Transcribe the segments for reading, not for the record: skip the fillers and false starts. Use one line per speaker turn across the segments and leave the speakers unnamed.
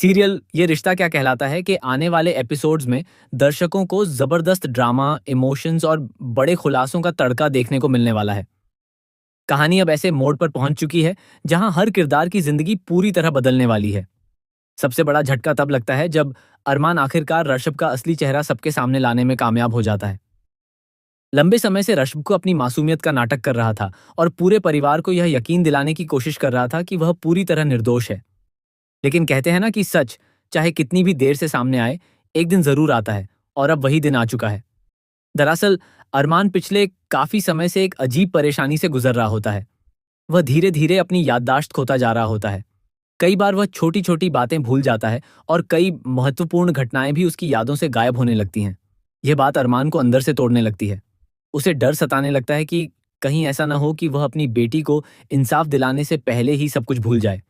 Serial ये रिश्ता क्या कहलाता है कि आने वाले एपिसोड्स में दर्शकों को जबरदस्त ड्रामा, इमोशंस और बड़े खुलासों का तड़का देखने को मिलने वाला है। कहानी अब ऐसे मोड़ पर पहुंच चुकी है जहां हर किरदार की जिंदगी पूरी तरह बदलने वाली है। सबसे बड़ा झटका तब लगता है जब अरमान आखिरकार ऋषभ का असली चेहरा सबके सामने लाने में कामयाब हो जाता है। लंबे समय से ऋषभ को अपनी मासूमियत का नाटक कर रहा था और पूरे परिवार को यह यकीन दिलाने की कोशिश कर रहा था कि वह पूरी तरह निर्दोष है। लेकिन कहते हैं ना कि सच चाहे कितनी भी देर से सामने आए, एक दिन जरूर आता है, और अब वही दिन आ चुका है। दरअसल अरमान पिछले काफी समय से एक अजीब परेशानी से गुजर रहा होता है। वह धीरे धीरे अपनी याददाश्त खोता जा रहा होता है। कई बार वह छोटी छोटी बातें भूल जाता है और कई महत्वपूर्ण घटनाएं भी उसकी यादों से गायब होने लगती हैं। यह बात अरमान को अंदर से तोड़ने लगती है। उसे डर सताने लगता है कि कहीं ऐसा न हो कि वह अपनी बेटी को इंसाफ दिलाने से पहले ही सब कुछ भूल जाए।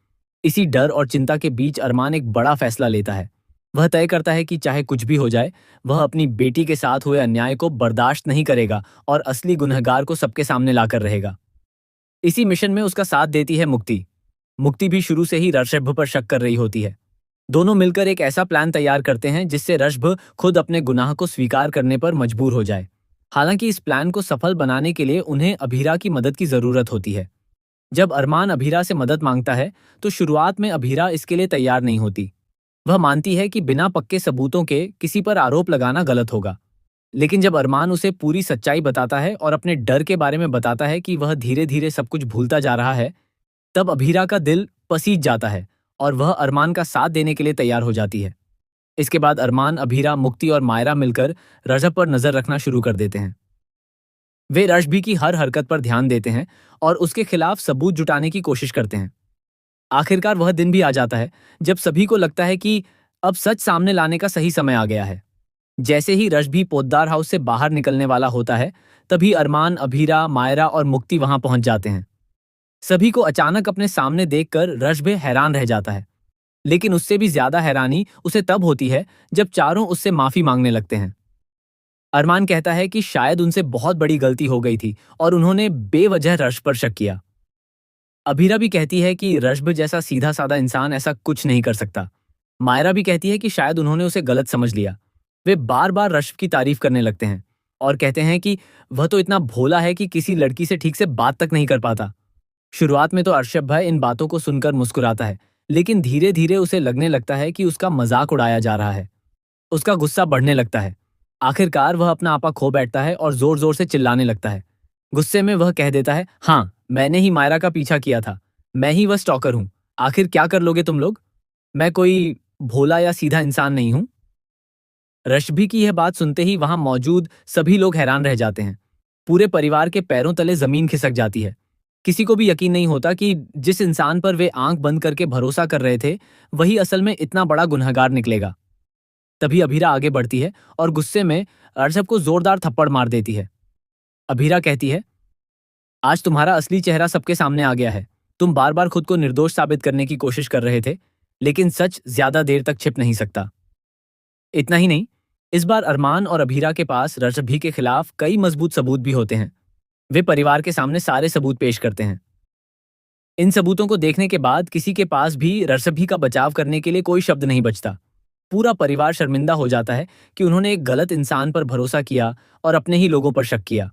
इसी डर और चिंता के बीच अरमान एक बड़ा फैसला लेता है। वह तय करता है कि चाहे कुछ भी हो जाए, वह अपनी बेटी के साथ हुए अन्याय को बर्दाश्त नहीं करेगा और असली गुनहगार को सबके सामने लाकर रहेगा। इसी मिशन में उसका साथ देती है मुक्ति। मुक्ति भी शुरू से ही ऋषभ पर शक कर रही होती है। दोनों मिलकर एक ऐसा प्लान तैयार करते हैं जिससे ऋषभ खुद अपने गुनाह को स्वीकार करने पर मजबूर हो जाए। हालांकि इस प्लान को सफल बनाने के लिए उन्हें अभीरा की मदद की जरूरत होती है। जब अरमान अभीरा से मदद मांगता है तो शुरुआत में अभीरा इसके लिए तैयार नहीं होती। वह मानती है कि बिना पक्के सबूतों के किसी पर आरोप लगाना गलत होगा। लेकिन जब अरमान उसे पूरी सच्चाई बताता है और अपने डर के बारे में बताता है कि वह धीरे धीरे सब कुछ भूलता जा रहा है, तब अभीरा का दिल पसीज जाता है और वह अरमान का साथ देने के लिए तैयार हो जाती है। इसके बाद अरमान, अभीरा, मुक्ति और मायरा मिलकर ऋषभ पर नजर रखना शुरू कर देते हैं। वे ऋषभ की हर हरकत पर ध्यान देते हैं और उसके खिलाफ सबूत जुटाने की कोशिश करते हैं। आखिरकार वह दिन भी आ जाता है जब सभी को लगता है कि अब सच सामने लाने का सही समय आ गया है। जैसे ही ऋषभ पोद्दार हाउस से बाहर निकलने वाला होता है, तभी अरमान, अभीरा, मायरा और मुक्ति वहां पहुंच जाते हैं। सभी को अचानक अपने सामने देखकर ऋषभ हैरान रह जाता है। लेकिन उससे भी ज्यादा हैरानी उसे तब होती है जब चारों उससे माफी मांगने लगते हैं। अरमान कहता है कि शायद उनसे बहुत बड़ी गलती हो गई थी और उन्होंने बेवजह ऋषभ पर शक किया। अभीरा भी कहती है कि ऋषभ जैसा सीधा साधा इंसान ऐसा कुछ नहीं कर सकता। मायरा भी कहती है कि शायद उन्होंने उसे गलत समझ लिया। वे बार बार ऋषभ की तारीफ करने लगते हैं और कहते हैं कि वह तो इतना भोला है कि किसी लड़की से ठीक से बात तक नहीं कर पाता। शुरुआत में तो अर्षभ भाई इन बातों को सुनकर मुस्कुराता है, लेकिन धीरे धीरे उसे लगने लगता है कि उसका मजाक उड़ाया जा रहा है। उसका गुस्सा बढ़ने लगता है। आखिरकार वह अपना आपा खो बैठता है और जोर जोर से चिल्लाने लगता है। गुस्से में वह कह देता है, हाँ, मैंने ही मायरा का पीछा किया था। मैं ही वह स्टॉकर हूं। आखिर क्या कर लोगे तुम लोग? मैं कोई भोला या सीधा इंसान नहीं हूं। ऋषभ की यह बात सुनते ही वहां मौजूद सभी लोग हैरान रह जाते हैं। पूरे परिवार के पैरों तले जमीन खिसक जाती है। किसी को भी यकीन नहीं होता कि जिस इंसान पर वे आंख बंद करके भरोसा कर रहे थे, वही असल में इतना बड़ा गुनहगार निकलेगा। तभी अभीरा आगे बढ़ती है और गुस्से में ऋषभ को जोरदार थप्पड़ मार देती है। अभीरा कहती है, आज तुम्हारा असली चेहरा सबके सामने आ गया है। तुम बार बार खुद को निर्दोष साबित करने की कोशिश कर रहे थे, लेकिन सच ज्यादा देर तक छिप नहीं सकता। इतना ही नहीं, इस बार अरमान और अभीरा के पास ऋषभ के खिलाफ कई मजबूत सबूत भी होते हैं। वे परिवार के सामने सारे सबूत पेश करते हैं। इन सबूतों को देखने के बाद किसी के पास भी ऋषभ का बचाव करने के लिए कोई शब्द नहीं बचता। पूरा परिवार शर्मिंदा हो जाता है कि उन्होंने एक गलत इंसान पर भरोसा किया और अपने ही लोगों पर शक किया।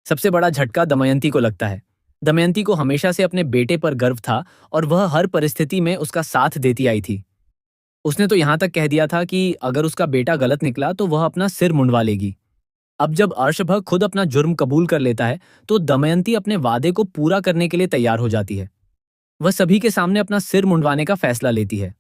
सबसे बड़ा झटका दमयंती को लगता है। दमयंती को हमेशा से अपने बेटे पर गर्व था और वह हर परिस्थिति में उसका साथ देती आई थी। उसने तो यहां तक कह दिया था कि अगर उसका बेटा गलत निकला तो वह अपना सिर मुंडवा लेगी। अब जब अर्षभ खुद अपना जुर्म कबूल कर लेता है तो दमयंती अपने वादे को पूरा करने के लिए तैयार हो जाती है। वह सभी के सामने अपना सिर मुंडवाने का फैसला लेती है।